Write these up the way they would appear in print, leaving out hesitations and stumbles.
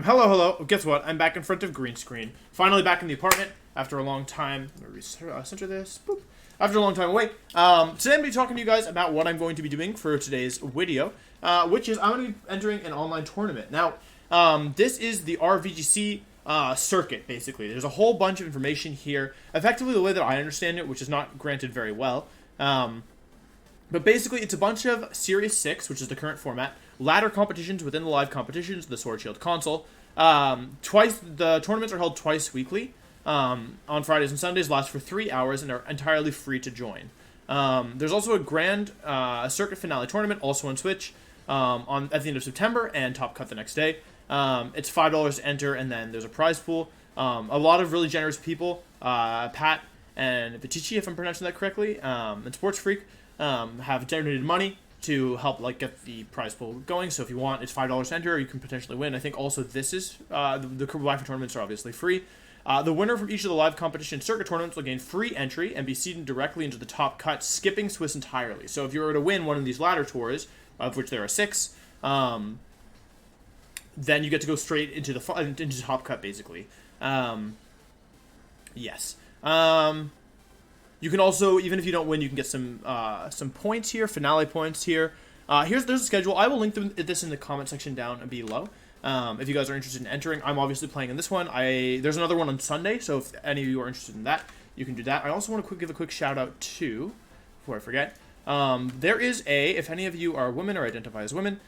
Hello. Guess what? I'm back in front of green screen. Finally back in the apartment after a long time. Let me center this. Boop. After a long time away. Today I'm going to be talking to you guys about what I'm going to be doing for today's video, which is I'm going to be entering an online tournament. Now, this is the RVGC circuit, basically. There's a whole bunch of information here. Effectively, the way that I understand it, which is not granted very well, but basically, it's a bunch of Series 6, which is the current format, ladder competitions within the live competitions, the Sword Shield console. The tournaments are held twice weekly, on Fridays and Sundays, last for 3 hours, and are entirely free to join. There's also a grand circuit finale tournament, also on Switch, at the end of September, and Top Cut the next day. It's $5 to enter, and then there's a prize pool. A lot of really generous people, Pat and Vitici, if I'm pronouncing that correctly, and Sports Freak, have donated money to help get the prize pool going. So if you want, it's $5 to enter. You can potentially win. I think also this is the Wifi tournaments are obviously free. The winner from each of the live competition circuit tournaments will gain free entry and be seeded directly into the top cut, skipping Swiss entirely. So if you were to win one of these ladder tours, of which there are 6, then you get to go straight into the top cut, basically. Yes. You can also, even if you don't win, you can get some points here, finale points here. There's a schedule. I will link this in the comment section down below. If you guys are interested in entering, I'm obviously playing in this one. There's another one on Sunday, so if any of you are interested in that, you can do that. I also want to give a quick shout out to, before I forget, there is if any of you are women or identify as women,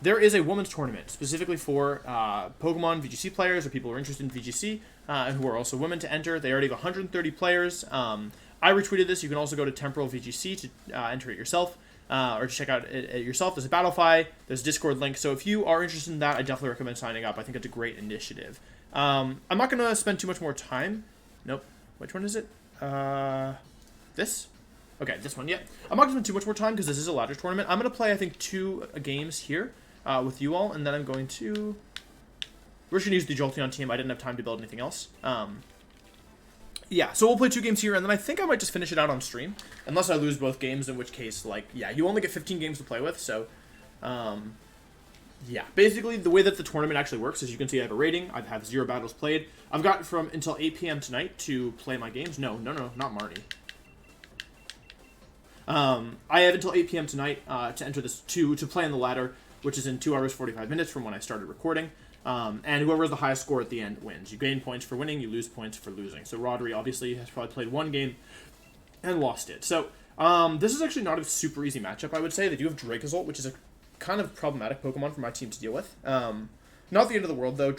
there is a women's tournament specifically for Pokemon VGC players or people who are interested in VGC and who are also women to enter. They already have 130 players. I retweeted this. You can also go to Temporal VGC to enter it yourself or to check out it yourself. There's a Battlefy. There's a Discord link. So if you are interested in that, I definitely recommend signing up. I think it's a great initiative. I'm not going to spend too much more time. Nope. Which one is it? This? Okay, this one. Yeah. I'm not going to spend too much more time because this is a ladder tournament. I'm going to play, I think, 2 games here. With you all, and then I'm going to... We're just going to use the Jolteon team. I didn't have time to build anything else. Yeah, so we'll play 2 games here, and then I think I might just finish it out on stream. Unless I lose both games, in which case, yeah, you only get 15 games to play with, so... yeah, basically, the way that the tournament actually works is you can see I have a rating. I have 0 battles played. I've got until 8 p.m. tonight to play my games. No, not Marnie. I have until 8 p.m. tonight to enter this, to play on the ladder, which is in 2 hours, 45 minutes from when I started recording. And whoever has the highest score at the end wins. You gain points for winning, you lose points for losing. So Rodri obviously has probably played 1 game and lost it. So this is actually not a super easy matchup, I would say. They do have Dracozolt, which is a kind of problematic Pokemon for my team to deal with. Not the end of the world, though.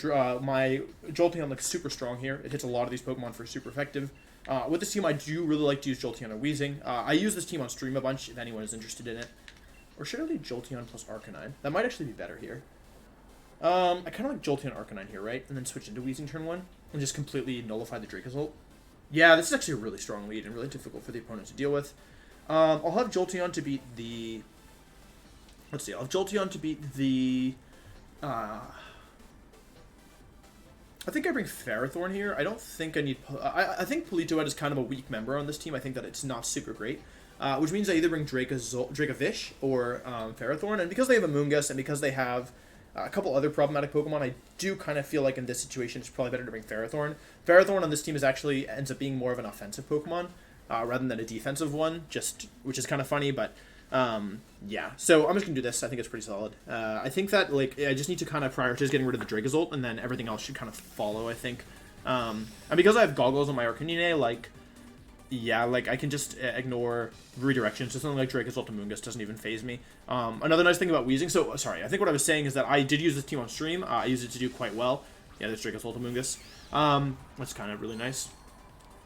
My Jolteon looks super strong here. It hits a lot of these Pokemon for super effective. With this team, I do really like to use Jolteon and Weezing. I use this team on stream a bunch if anyone is interested in it. Or should I leave Jolteon plus Arcanine? That might actually be better here. I kind of like Jolteon Arcanine here, right? And then switch into Weezing turn 1 and just completely nullify the Dracozolt. Yeah, this is actually a really strong lead and really difficult for the opponent to deal with. I'll have Jolteon to beat the... Let's see, I'll have Jolteon to beat the... I think I bring Ferrothorn here. I don't think I need... I think Politoed is kind of a weak member on this team. I think that it's not super great. Which means I either bring Dracovish or Ferrothorn. And because they have a Moongus and because they have a couple other problematic Pokemon, I do kind of feel like in this situation it's probably better to bring Ferrothorn. Ferrothorn on this team ends up being more of an offensive Pokemon rather than a defensive one, which is kind of funny, but yeah. So I'm just going to do this. I think it's pretty solid. I think that I just need to kind of prioritize getting rid of the Dracozolt, and then everything else should kind of follow, I think. And because I have Goggles on my Arcanine, yeah, I can just ignore redirections. So something like Dracozolt to Moongus doesn't even phase me. Another nice thing about Weezing, so, sorry, I think what I was saying is that I did use this team on stream. I used it to do quite well. Yeah, this Dracozolt to Moongus. That's kind of really nice.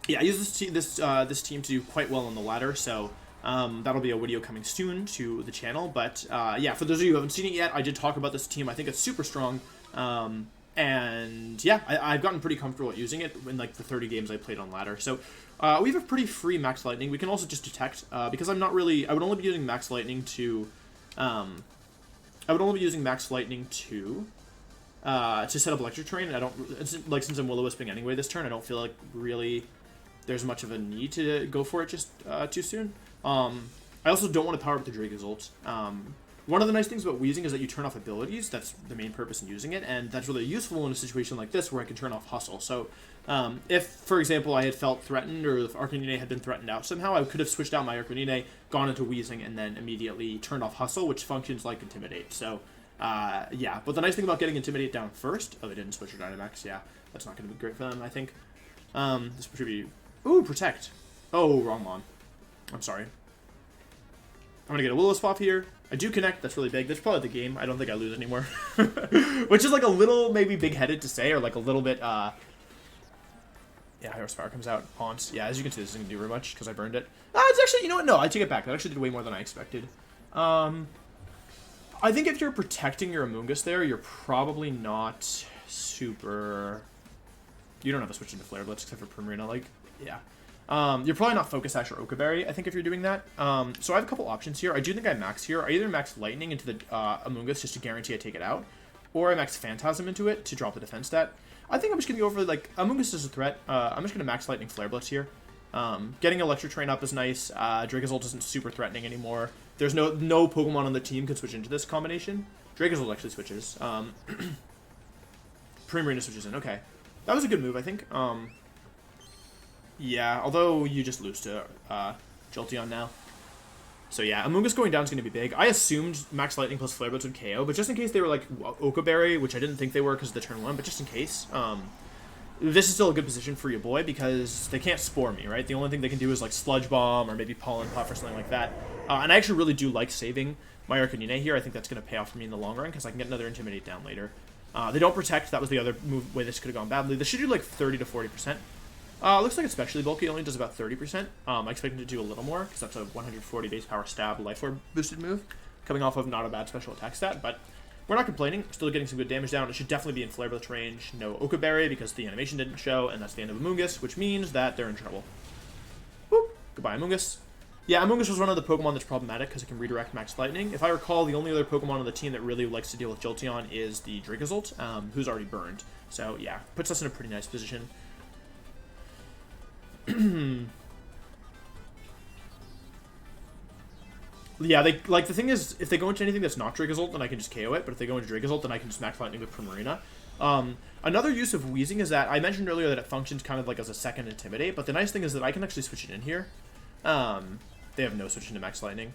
Yeah, I use this team to do quite well on the ladder, so that'll be a video coming soon to the channel. But, yeah, for those of you who haven't seen it yet, I did talk about this team. I think it's super strong. And yeah, I've gotten pretty comfortable at using it in the 30 games I played on ladder. So we have a pretty free Max Lightning. We can also just detect because I'm not really. I would only be using Max Lightning to. To set up Electric Terrain. And I don't since I'm Will-O-Wisping anyway this turn. I don't feel like really there's much of a need to go for it just too soon. I also don't want to power up the Dracozolt. One of the nice things about wheezing is that you turn off abilities. That's the main purpose in using it, and that's really useful in a situation like this where I can turn off hustle. So if, for example, I had felt threatened or if Arcanine had been threatened out somehow, I could have switched out my Arcanine, gone into wheezing, and then immediately turned off hustle, which functions like Intimidate. So yeah, but the nice thing about getting Intimidate down first... Oh, they didn't switch your Dynamax. Yeah, that's not going to be great for them, I think. This should be... Ooh, Protect. Oh, wrong Mon. I'm sorry. I'm going to get a Will-O-Wisp here. I do connect. That's really big. That's probably the game. I don't think I lose anymore. Which is like a little maybe big-headed to say, or like a little bit... Yeah, Horsepower comes out. Haunts. Yeah, as you can see, this isn't going to do very much because I burned it. It's actually... You know what? No, I take it back. That actually did way more than I expected. I think if you're protecting your Amoonguss there, you're probably not super... You don't have to switch into Flare Blitz except for Primarina. Like, yeah. You're probably not Focus Sash or Okaberry, I think, if you're doing that. So I have a couple options here. I do think I max here. I either max Lightning into the Amoonguss just to guarantee I take it out, or I max Phantasm into it to drop the defense stat. I think I'm just going to go for, like, Amoonguss is a threat. I'm just going to max Lightning Flare Blitz here. Getting Electric Train up is nice. Dracozolt isn't super threatening anymore. There's no Pokemon on the team can switch into this combination. Dracozolt actually switches. Primarina switches in. Okay. That was a good move, I think. Yeah, although you just lose to Jolteon now. So yeah, Amoonguss going down is going to be big. I assumed Max Lightning plus Flare Blitz would KO, but just in case they were like Okaberry, which I didn't think they were because of the turn 1, but just in case, this is still a good position for your boy because they can't Spore me, right? The only thing they can do is like Sludge Bomb or maybe Pollen Puff or something like that. And I actually really do like saving my Arcanine here. I think that's going to pay off for me in the long run because I can get another Intimidate down later. They don't Protect. That was the other way this could have gone badly. This should do like 30 to 40%. Looks like it's especially bulky. It only does about 30%. I expect it to do a little more because that's a 140 base power stab Life Orb boosted move coming off of not a bad special attack stat, but we're not complaining. Still getting some good damage down. It should definitely be in Flare Blitz range. No Okaberry because the animation didn't show, and that's the end of Amoonguss, which means that they're in trouble. Whoop. Goodbye, Amoonguss. Yeah, Amoonguss was one of the Pokemon that's problematic because it can redirect Max Lightning. If I recall, the only other Pokemon on the team that really likes to deal with Jolteon is the Dracozolt, who's already burned. So yeah, puts us in a pretty nice position. Yeah, they like the thing is, if they go into anything that's not Dracozolt, then I can just KO it. But if they go into Dracozolt, then I can just Max Lightning with Primarina. Another use of Wheezing is that I mentioned earlier that it functions kind of like as a second Intimidate. But the nice thing is that I can actually switch it in here. They have no switch into Max Lightning.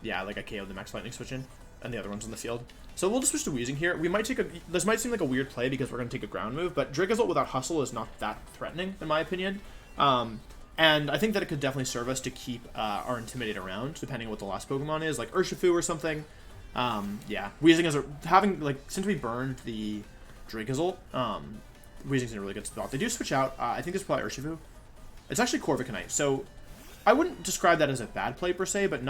Yeah, like I KO'd the Max Lightning switch in, and the other one's in the field. So we'll just switch to Wheezing here. We might take a... This might seem like a weird play because we're going to take a ground move, but Dracozolt without Hustle is not that threatening, in my opinion. And I think that it could definitely serve us to keep our Intimidate around, depending on what the last Pokemon is, like Urshifu or something. Yeah, Wheezing is since we burned the Dracozolt, Wheezing's in a really good spot. They do switch out. I think it's probably Urshifu. It's actually Corviknight, so I wouldn't describe that as a bad play per se, but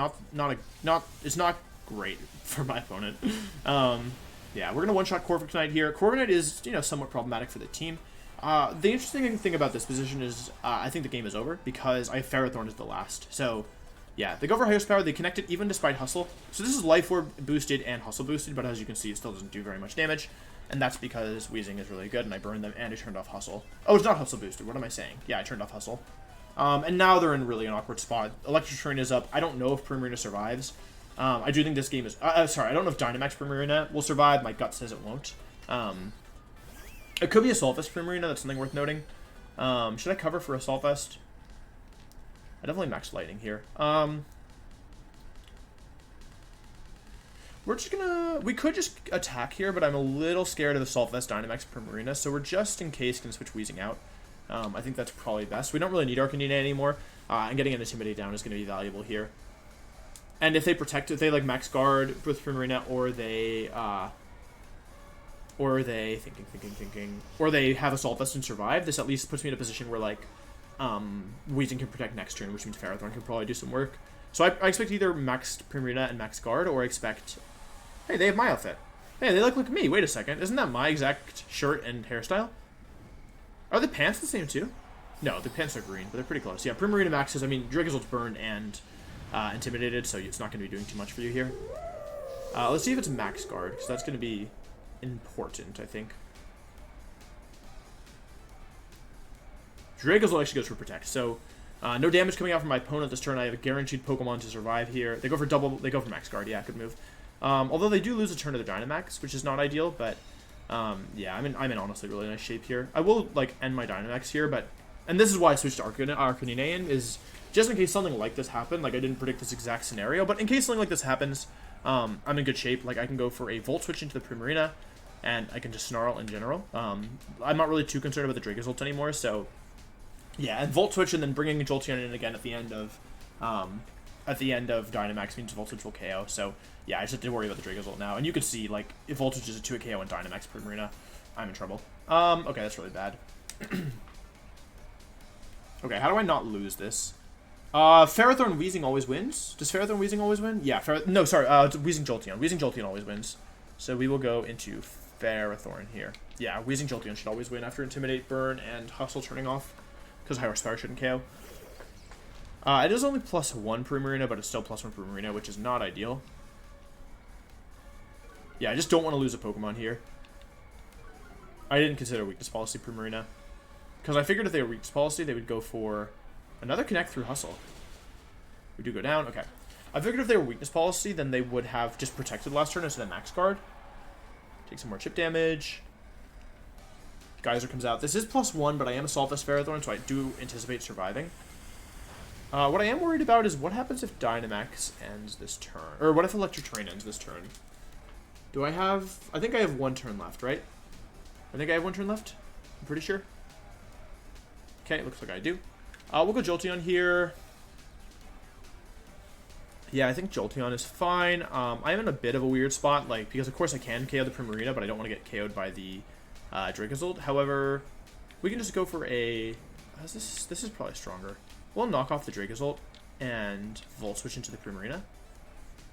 it's not great for my opponent. Yeah, we're gonna one-shot Corviknight here. Corviknight is, somewhat problematic for the team. The interesting thing about this position is I think the game is over because I have Ferrothorn as the last. So, yeah, they go for highest power. They connect it even despite Hustle. So this is Life Orb boosted and Hustle boosted, but as you can see, it still doesn't do very much damage. And that's because Wheezing is really good, and I burned them, and I turned off Hustle. Oh, it's not Hustle boosted. What am I saying? Yeah, I turned off Hustle. And now they're in really an awkward spot. Electric Train is up. I don't know if Primarina survives. I do think this game is... sorry, I don't know if Dynamax Primarina will survive. My gut says it won't. It could be Assault Vest Primarina. That's something worth noting. Should I cover for Assault Vest? I definitely max Lightning here. We're just gonna... We could just attack here, but I'm a little scared of Assault Vest Dynamax Primarina, so we're just in case gonna switch Wheezing out. I think that's probably best. We don't really need Arcanine anymore, and getting an Intimidate down is gonna be valuable here. And if they protect, if they like max guard with Primarina, or they or they have Assault Vest and survive, this at least puts me in a position where like Wheezing can protect next turn, which means Ferrothorn can probably do some work. So I expect either max Primarina and max guard, or I expect... Hey, they have my outfit. Hey, they look like me. Wait a second. Isn't that my exact shirt and hairstyle? Are the pants the same too? No, the pants are green, but they're pretty close. Yeah, Primarina maxes. I mean, Dragozolt's burned and intimidated, so it's not going to be doing too much for you here. Let's see if it's max guard, because that's going to be important, I think. Dragozolt actually goes for protect, so no damage coming out from my opponent this turn. I have a guaranteed Pokemon to survive here. They go for max guard. Yeah, good move. Although they do lose a turn to the Dynamax, which is not ideal, but yeah, I'm in honestly really nice shape here. I will like end my Dynamax here, but and this is why I switched to Arcanine is just in case something like this happened. Like I didn't predict this exact scenario, but in case something like this happens, I'm in good shape. Like I can go for a Volt Switch into the Primarina, and I can just Snarl in general. I'm not really too concerned about the Dracozolt anymore, so yeah, and Volt Switch and then bringing Jolteon in again at the end of Dynamax means Volt Switch will KO. So yeah, I just have to worry about the Dracozolt now. And you can see like if Volt Switch is a 2-hit KO in Dynamax Primarina, I'm in trouble. Okay, that's really bad. Okay, how do I not lose this? Ferrothorn Weezing always wins. Does Ferrothorn Weezing always win? Yeah, no, sorry, it's Weezing Jolteon. Weezing Jolteon always wins. So we will go into Ferrothorn here. Yeah, Weezing Jolteon should always win after Intimidate, Burn, and Hustle turning off. Because High Horsepower shouldn't KO. It is only +1 Primarina, but it's still +1 Primarina, which is not ideal. Yeah, I just don't want to lose a Pokemon here. I didn't consider Weakness Policy Primarina. Because I figured if they were Weakness Policy, they would go for another Connect through Hustle. We do go down. Okay. I figured if they were Weakness Policy, then they would have just protected last turn instead of Max Guard. Take some more chip damage. Geyser comes out. This is +1, but I am Assault Vest Ferrothorn, so I do anticipate surviving. What I am worried about is what happens if Dynamax ends this turn. Or what if Electric Terrain ends this turn? Do I have... I think I have 1 turn left, right? I think I have 1 turn left. I'm pretty sure. Okay, looks like I do. We'll go Jolteon here. Yeah, I think Jolteon is fine. I'm in a bit of a weird spot, like, because of course I can KO the Primarina, but I don't want to get KO'd by the Dracozolt. However, we can just go for a... This is probably stronger. We'll knock off the Dracozolt and Volt Switch into the Primarina.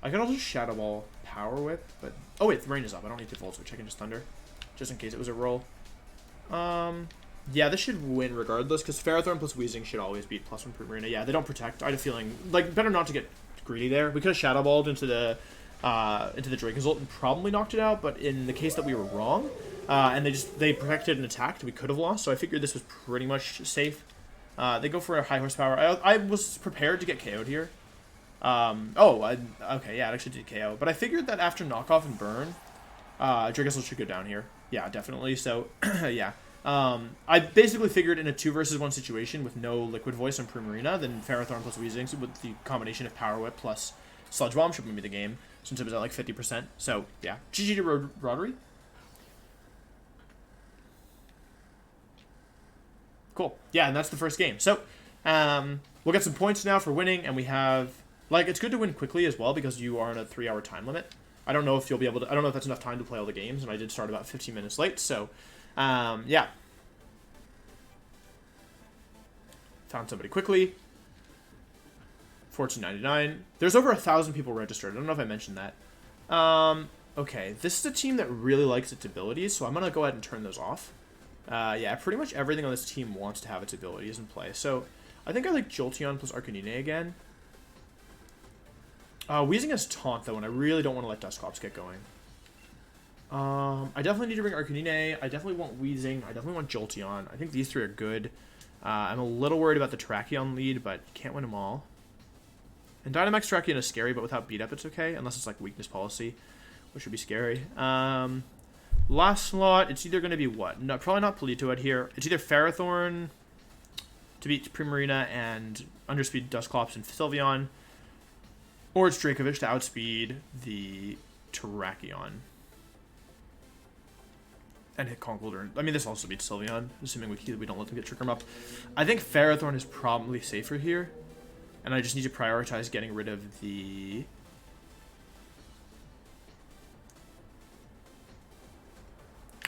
I could also Shadow Ball Power Whip, but... Oh wait, the rain is up. I don't need to Volt Switch. I can just Thunder, just in case it was a roll. Yeah, this should win regardless, because Ferrothorn plus Weezing should always beat +1 Primarina. Yeah, they don't protect. I had a feeling... Like, better not to get greedy there. We could have Shadow Balled into the Dracozolt and probably knocked it out, but in the case that we were wrong, and they protected and attacked, we could have lost, so I figured this was pretty much safe. They go for a High Horsepower. I was prepared to get KO'd here. Okay, yeah, it actually did KO. But I figured that after Knockoff and Burn, Dracozolt should go down here. Yeah, definitely. So, yeah. I basically figured in a 2 versus 1 situation with no Liquid Voice on Primarina, then Ferrothorn plus Weezing with the combination of Power Whip plus Sludge Bomb should win me the game, since it was at like 50%. So, yeah. GG to Rodri. Cool. Yeah, and that's the first game. So, we'll get some points now for winning, and we have... Like, it's good to win quickly as well, because you are on a 3-hour time limit. I don't know if you'll be able to... I don't know if that's enough time to play all the games, and I did start about 15 minutes late, so... yeah. Found somebody quickly. 1499. There's over 1,000 people registered. I don't know if I mentioned that. Okay, this is a team that really likes its abilities, so I'm going to go ahead and turn those off. Yeah, pretty much everything on this team wants to have its abilities in play. So, I think I like Jolteon plus Arcanine again. Weezing has Taunt, though, and I really don't want to let Dusclops get going. I definitely need to bring Arcanine. I definitely want Weezing. I definitely want Jolteon. I think these 3 are good. I'm a little worried about the Terrakion lead, but can't win them all. And Dynamax Terrakion is scary, but without beat up, it's okay. Unless it's like Weakness Policy, which would be scary. Last slot, it's either going to be what? No, probably not Politoed here. It's either Ferrothorn to beat Primarina and underspeed Dusclops and Sylveon, or it's Dracovish to outspeed the Terrakion and hit Conkeldurr. I mean, this also beats Sylveon, assuming we don't let them get Trick Room up. I think Ferrothorn is probably safer here, and I just need to prioritize getting rid of the...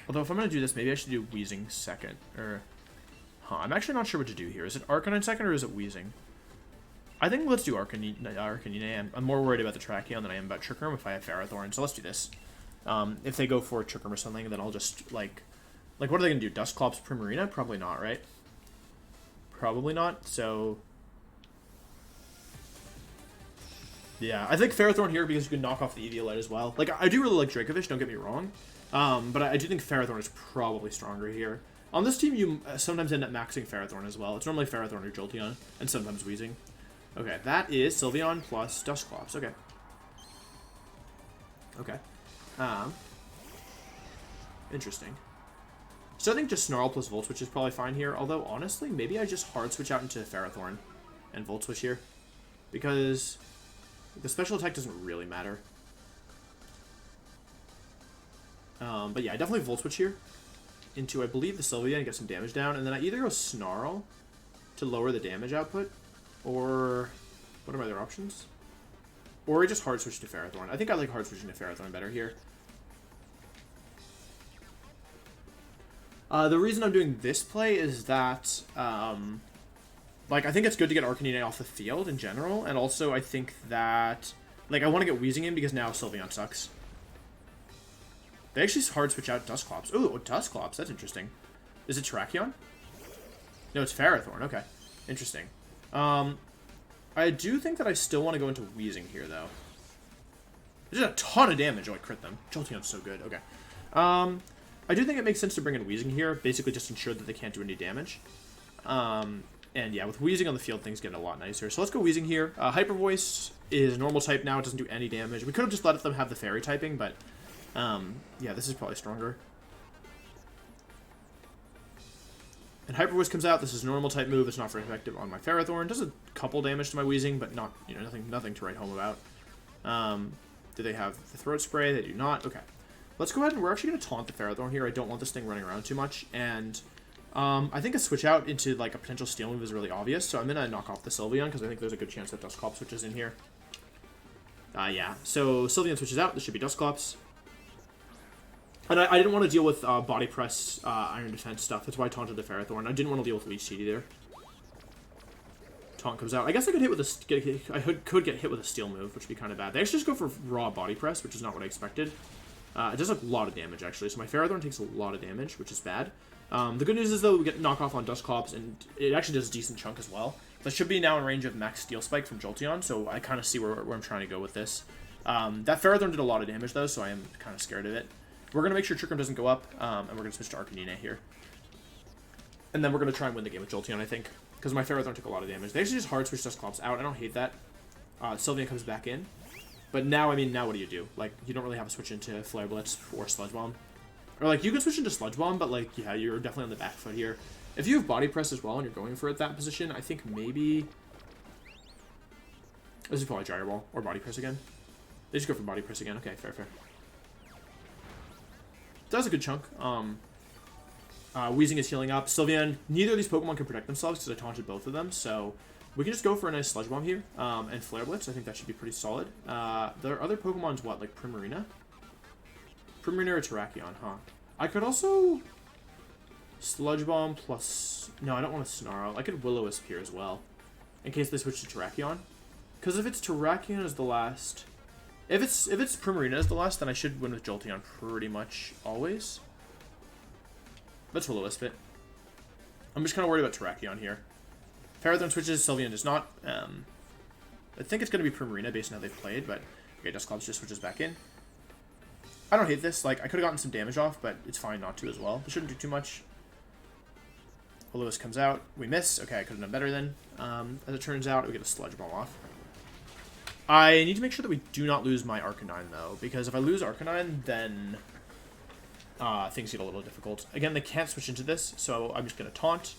Although, if I'm going to do this, maybe I should do Weezing second. Or, I'm actually not sure what to do here. Is it Arcanine second, or is it Weezing? I think let's do Arcanine. I'm more worried about the Terrakion than I am about Trick Room if I have Ferrothorn, so let's do this. If they go for Trick Room or something, then I'll just, like, what are they going to do? Dusclops Primarina? Probably not, right? Probably not, so... Yeah, I think Ferrothorn here because you can knock off the Eviolite as well. Like, I do really like Dracovish, don't get me wrong. But I do think Ferrothorn is probably stronger here. On this team, you sometimes end up maxing Ferrothorn as well. It's normally Ferrothorn or Jolteon, and sometimes Weezing. Okay, that is Sylveon plus Dusclops. Okay. Okay. Interesting. So I think just Snarl plus Volt Switch is probably fine here. Although, honestly, maybe I just hard switch out into Ferrothorn and Volt Switch here. Because the special attack doesn't really matter. But yeah, I definitely Volt Switch here into, I believe, the Sylvia and get some damage down. And then I either go Snarl to lower the damage output, or what are my other options? Or I just hard switch to Ferrothorn. I think I like hard switching to Ferrothorn better here. The reason I'm doing this play is that, like, I think it's good to get Arcanine off the field in general, and also I think that, like, I want to get Weezing in because now Sylveon sucks. They actually hard switch out Dusclops. Oh, Dusclops, that's interesting. Is it Terrakion? No, it's Ferrothorn, okay. Interesting. I do think that I still want to go into Weezing here, though. There's a ton of damage. Oh, I crit them. Jolteon's so good. Okay. I do think it makes sense to bring in Weezing here. Basically just ensure that they can't do any damage. And yeah, with Weezing on the field, things get a lot nicer. So let's go Weezing here. Hyper Voice is normal type now. It doesn't do any damage. We could have just let them have the Fairy typing, but yeah, this is probably stronger. And Hyper Voice comes out. This is a normal type move. It's not very effective on my Ferrothorn. Does a couple damage to my Weezing, but not, you know, nothing to write home about. Do they have the Throat Spray? They do not. Okay. Let's go ahead and we're actually going to taunt the Ferrothorn here. I don't want this thing running around too much. And I think a switch out into like a potential Steel move is really obvious. So I'm going to knock off the Sylveon because I think there's a good chance that Dusclops switches in here. Yeah. So Sylveon switches out. This should be Dusclops. And I didn't want to deal with Body Press, Iron Defense stuff. That's why I taunted the Ferrothorn. I didn't want to deal with Leech Seed either. Taunt comes out. I guess I could hit with a could get hit with a Steel move, which would be kind of bad. They actually just go for raw Body Press, which is not what I expected. It does a lot of damage, actually. So my Ferrothorn takes a lot of damage, which is bad. The good news is, though, we get knockoff on Dusclops, and it actually does a decent chunk as well. That should be now in range of Max Steel Spike from Jolteon, so I kind of see where I'm trying to go with this. That Ferrothorn did a lot of damage, though, so I am kind of scared of it. We're going to make sure Trick Room doesn't go up, and we're going to switch to Arcanine here. And then we're going to try and win the game with Jolteon, I think, because my Ferrothorn took a lot of damage. They actually just hard switch Dusclops out. I don't hate that. Sylveon comes back in. But now, I mean, now what do? Like, you don't really have a switch into Flare Blitz or Sludge Bomb. Or, like, you can switch into Sludge Bomb, but, like, yeah, you're definitely on the back foot here. If you have Body Press as well and you're going for it that position, I think maybe... This is probably Gyro Ball or Body Press again. They just go for Body Press again. Okay, fair. That's a good chunk. Weezing is healing up. Sylveon, neither of these Pokemon can protect themselves because I taunted both of them, so... We can just go for a nice Sludge Bomb here, and Flare Blitz. I think that should be pretty solid. Their other Pokemon's what, like Primarina? Primarina or Terrakion, huh? I could also Sludge Bomb plus... No, I don't want to Snarl. I could Will-O-Wisp here as well, in case they switch to Terrakion. Because if it's Terrakion as the last... If it's Primarina as the last, then I should win with Jolteon pretty much always. Let's Will-O-Wisp it. I'm just kind of worried about Terrakion here. Ferrothorn switches, Sylveon does not. I think it's going to be Primarina based on how they've played, but okay, Dusclops just switches back in. I don't hate this. Like, I could have gotten some damage off, but it's fine not to as well. It shouldn't do too much. Will-O-Wisp comes out. We miss. Okay, I could have done better then. As it turns out, we get a Sludge Bomb off. I need to make sure that we do not lose my Arcanine, though, because if I lose Arcanine, then things get a little difficult. Again, they can't switch into this, so I'm just going to Taunt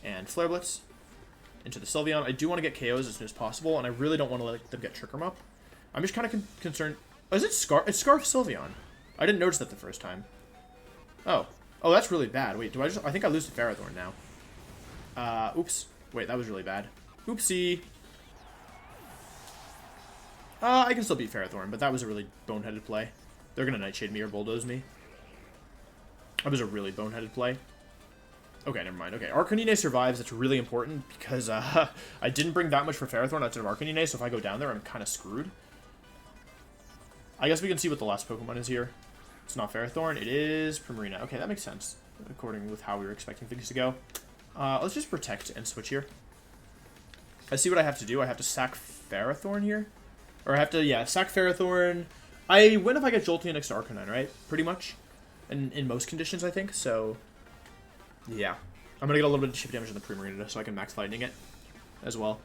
and Flare Blitz into the Sylveon. I do want to get KOs as soon as possible, and I really don't want to let them get Trick Room up. I'm just kind of concerned. Oh, is it Scarf? It's Scarf Sylveon. I didn't notice that the first time. Oh, that's really bad. Wait, I think I lose to Ferrothorn now. Oops. Wait, that was really bad. Oopsie. I can still beat Ferrothorn, but that was a really boneheaded play. They're going to Nightshade me or Bulldoze me. That was a really boneheaded play. Okay, never mind. Okay, Arcanine survives. That's really important because I didn't bring that much for Ferrothorn outside of Arcanine, so if I go down there, I'm kind of screwed. I guess we can see what the last Pokemon is here. It's not Ferrothorn. It is Primarina. Okay, that makes sense, according with how we were expecting things to go. Let's just Protect and switch here. I see what I have to do. I have to sack Ferrothorn here. Or I have to, yeah, sack Ferrothorn. I win if I get Jolteon next to Arcanine, right? Pretty much. In most conditions, I think, so... Yeah. I'm going to get a little bit of chip damage on the Primarina so I can max lightning it as well.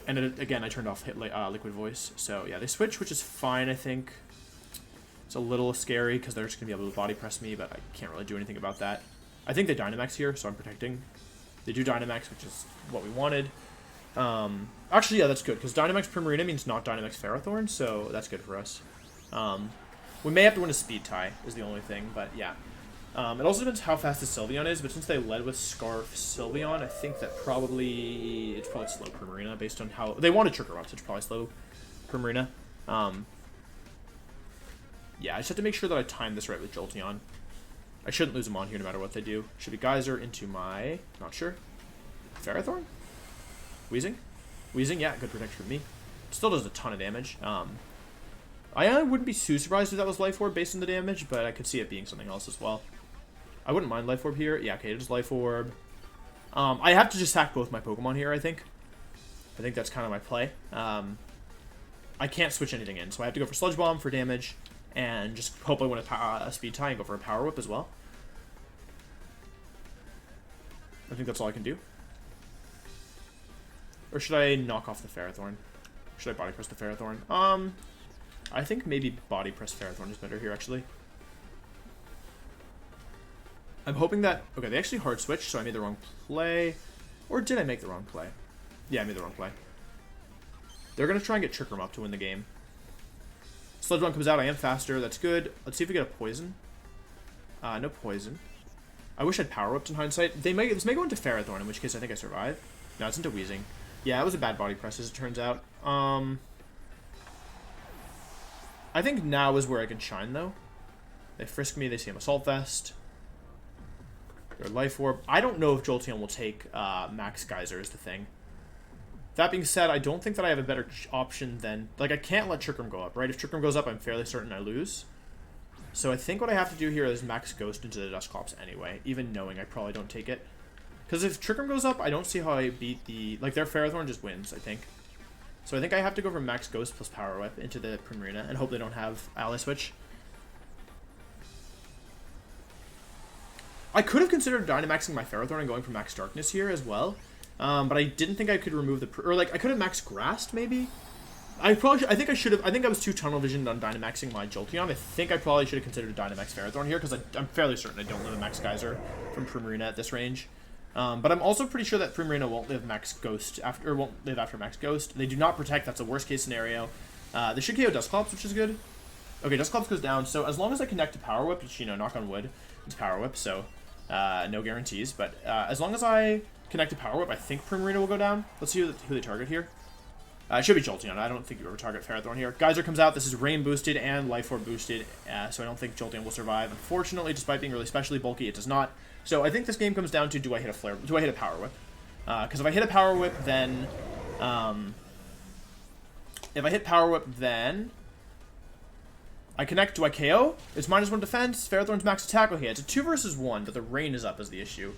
And again, I turned off Liquid Voice. So yeah, they switch, which is fine, I think. It's a little scary because they're just going to be able to body press me, but I can't really do anything about that. I think they Dynamax here, so I'm protecting. They do Dynamax, which is what we wanted. Actually, yeah, that's good, because Dynamax Primarina means not Dynamax Ferrothorn, so that's good for us. We may have to win a speed tie, is the only thing, but yeah. It also depends how fast the Sylveon is, but since they led with Scarf Sylveon, I think that it's probably slow Primarina, based on how... They want to Trigger up, so it's probably slow Primarina. Yeah, I just have to make sure that I time this right with Jolteon. I shouldn't lose them on here no matter what they do. Should be Geyser into my... Not sure. Ferrothorn? Weezing? Weezing, yeah, good protection for me. Still does a ton of damage. I wouldn't be too surprised if that was Life Orb based on the damage, but I could see it being something else as well. I wouldn't mind Life Orb here. Yeah, okay, it is Life Orb. I have to just sack both my Pokemon here, I think. I think that's kind of my play. I can't switch anything in, so I have to go for Sludge Bomb for damage, and just hope I win a speed tie and go for a Power Whip as well. I think that's all I can do. Or should I knock off the Ferrothorn? Should I Body Press the Ferrothorn? I think maybe Body Press Ferrothorn is better here, actually. I'm hoping that... Okay, they actually hard switched, so I made the wrong play. Or did I make the wrong play? Yeah, I made the wrong play. They're going to try and get Trick Room up to win the game. Sludge Bomb comes out. I am faster. That's good. Let's see if we get a Poison. No Poison. I wish I'd Power Whipped in hindsight. This may go into Ferrothorn, in which case I think I survive. No, it's into Weezing. Yeah, it was a bad Body Press, as it turns out. I think now is where I can shine, though. They frisk me. They see I'm Assault Vest. Their Life Orb. I don't know if Jolteon will take Max Geyser is the thing. That being said, I don't think that I have a better option than... Like, I can't let Trick Room go up, right? If Trick Room goes up, I'm fairly certain I lose. So I think what I have to do here is Max Ghost into the Dusclops anyway, even knowing I probably don't take it. Because if Trick Room goes up, I don't see how I beat the... Like, their Ferrothorn just wins, I think. So I think I have to go for Max Ghost plus Power Whip into the Primarina and hope they don't have Ally Switch. I could have considered Dynamaxing my Ferrothorn and going for Max Darkness here as well. But I didn't think I could remove the... Or, like, I could have Max Grassed, maybe? I think I should have... I think I was too tunnel visioned on Dynamaxing my Jolteon. I think I probably should have considered a Dynamax Ferrothorn here, because I'm fairly certain I don't live a Max Geyser from Primarina at this range. But I'm also pretty sure that Primarina won't live Max Ghost after... Or won't live after Max Ghost. They do not protect. That's a worst case scenario. They should KO Dusclops, which is good. Okay, Dusclops goes down. So as long as I connect to Power Whip, which, you know, knock on wood, it's Power Whip, so... no guarantees, but as long as I connect to Power Whip, I think Primarina will go down. Let's see who they target here. It should be Jolteon. I don't think you ever target Ferrothorn here. Geyser comes out. This is Rain boosted and Life Orb boosted, so I don't think Jolteon will survive. Unfortunately, despite being really specially bulky, it does not. So I think this game comes down to, do I hit a Flare? Do I hit a Power Whip? Because if I hit a Power Whip, then... I connect. Do I KO? It's -1 defense. Ferrothorn's max attack. Okay, it's a 2 versus 1, but the rain is up as the issue.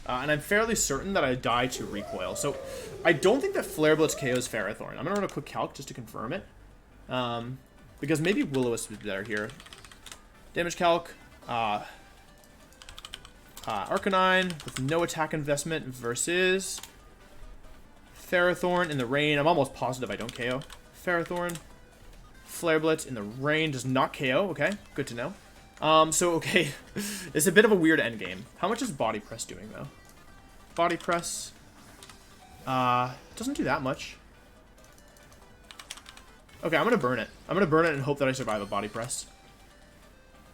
And I'm fairly certain that I die to recoil. So I don't think that Flare Blitz KOs Ferrothorn. I'm going to run a quick calc just to confirm it. Because maybe Will-O-Wisp would be better here. Damage calc. Arcanine with no attack investment versus Ferrothorn in the rain. I'm almost positive I don't KO Ferrothorn. Flare Blitz in the rain does not KO. Okay, good to know. So, okay, it's a bit of a weird endgame. How much is Body Press doing, though? Body Press, doesn't do that much. Okay, I'm gonna burn it. I'm gonna burn it and hope that I survive a Body Press.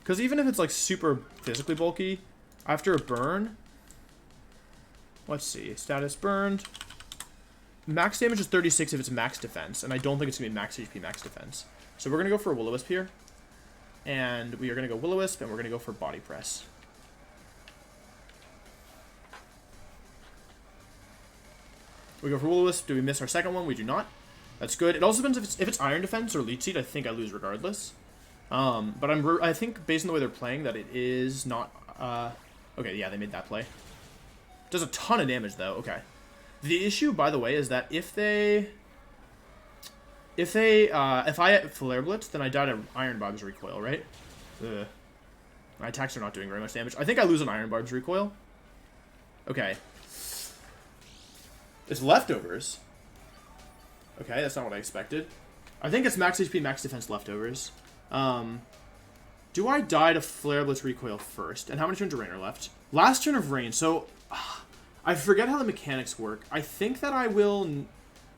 Because even if it's, like, super physically bulky, after a burn... Let's see, status burned. Max damage is 36 if it's max defense, and I don't think it's gonna be max HP, max defense. So we're going to go for a Will-O-Wisp here. And we are going to go Will-O-Wisp, and we're going to go for Body Press. We go for Will-O-Wisp. Do we miss our second one? We do not. That's good. It also depends if it's Iron Defense or Leech Seed. I think I lose regardless. But I think, based on the way they're playing, that it is not... Okay, yeah, they made that play. Does a ton of damage, though. Okay. The issue, by the way, is that if I hit Flare Blitz, then I die to Iron Barb's recoil, right? Ugh. My attacks are not doing very much damage. I think I lose an Iron Barb's recoil. Okay. It's leftovers. Okay, that's not what I expected. I think it's max HP, max defense leftovers. Do I die to Flare Blitz recoil first? And how many turns of rain are left? Last turn of rain. So, I forget how the mechanics work. I think that I will...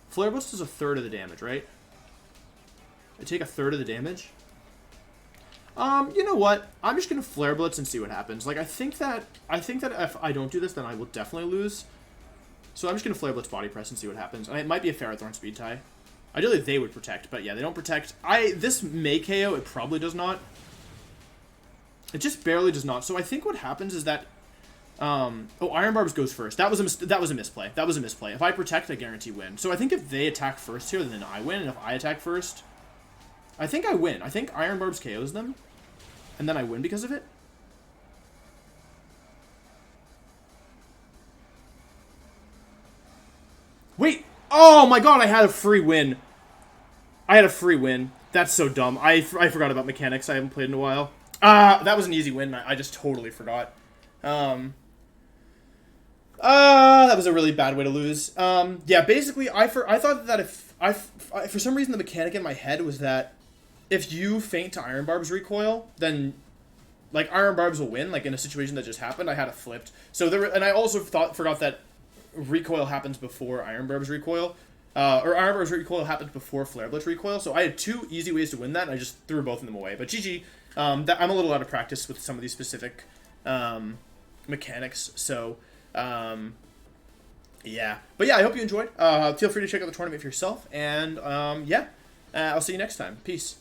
Flare Blitz does a third of the damage, right? I take a third of the damage? You know what? I'm just gonna Flare Blitz and see what happens. Like, I think that if I don't do this, then I will definitely lose. So I'm just gonna Flare Blitz Body Press and see what happens. And it might be a Ferrothorn speed tie. Ideally, they would protect, but yeah, they don't protect. This may KO. It probably does not. It just barely does not. So I think what happens is that, oh, Iron Barbs goes first. That was a misplay. That was a misplay. If I protect, I guarantee win. So I think if they attack first here, then I win. And if I attack first, I think I win. I think Iron Barbs KOs them, and then I win because of it. Wait! Oh my god, I had a free win. I had a free win. That's so dumb. I forgot about mechanics. I haven't played in a while. That was an easy win. I just totally forgot. That was a really bad way to lose. Yeah, basically, I thought that if for some reason the mechanic in my head was that if you feint to Iron Barb's recoil, then like Iron Barbs will win. Like in a situation that just happened, I had it flipped. So and I also forgot that recoil happens before Iron Barb's recoil. Or Iron Barb's recoil happens before Flare Blitz recoil. So I had two easy ways to win that, and I just threw both of them away. But GG. I'm a little out of practice with some of these specific mechanics. So, yeah. But yeah, I hope you enjoyed. Feel free to check out the tournament for yourself. And, yeah, I'll see you next time. Peace.